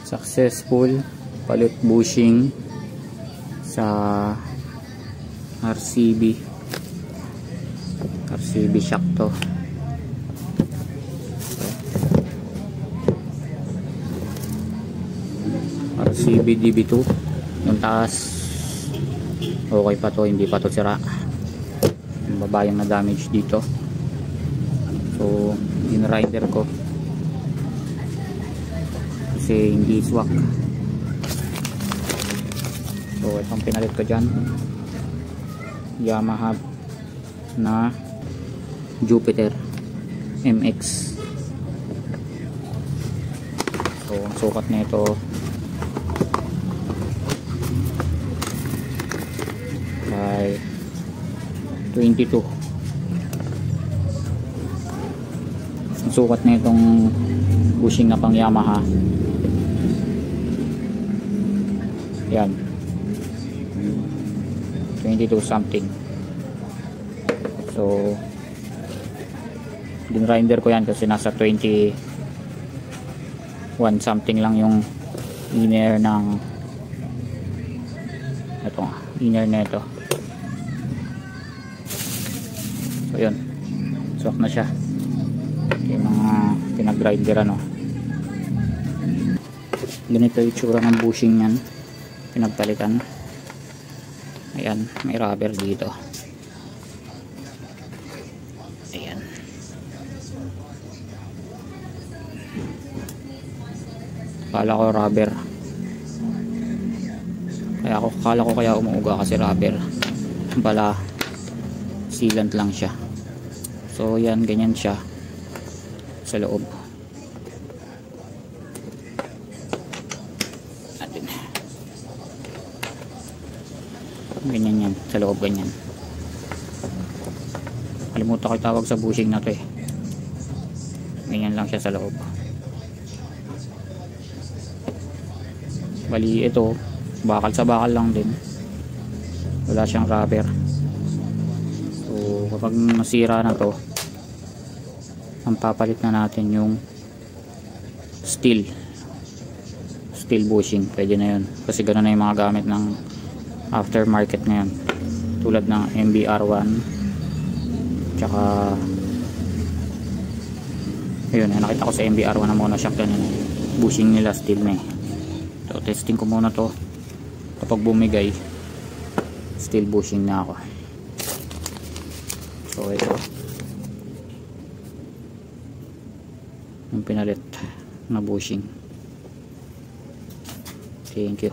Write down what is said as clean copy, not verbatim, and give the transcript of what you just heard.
Successful palit bushing sa RCB shock to. RCB DB2 yung taas okay pa to, hindi pa to sira. Yung baba yung na damage dito, so in-rider ko kasi hindi swak. So itong pinalit ko dyan, Yamaha na Jupiter MX. So ang sukat na ito ay 22. Ang sukat na itong bushing na pang Yamaha, yan, 22 something. So din-rider ko yan kasi nasa 21 something lang yung inner ng ito, inner na ito. So yun, swak na siya yung mga pinag-rider ano. Ganito yung itsura ng bushing yan pinagpalitan. Ayan, may rubber dito. Ayan, kala ko rubber, kala ko kaya umuuga kasi rubber pala, sealant lang siya. So yan, ganyan siya sa loob. Atin, ganyan yan sa loob, ganyan. Kalimutan ko tawag sa bushing na to eh. Ganyan lang siya sa loob. Bali ito, bakal sa bakal lang din, wala siyang rubber. So kapag nasira na to, ang papalit na natin yung steel bushing. Pwede na yun kasi gano'n na yung mga gamit ng aftermarket ngayon, tulad ng MBR1 tsaka ayun, nakita ko sa MBR1 na monoshock yan, bushing nila steel na eh. So testing ko muna to, kapag bumigay steel bushing na ako. So ito yung pinalit na bushing. Thank you.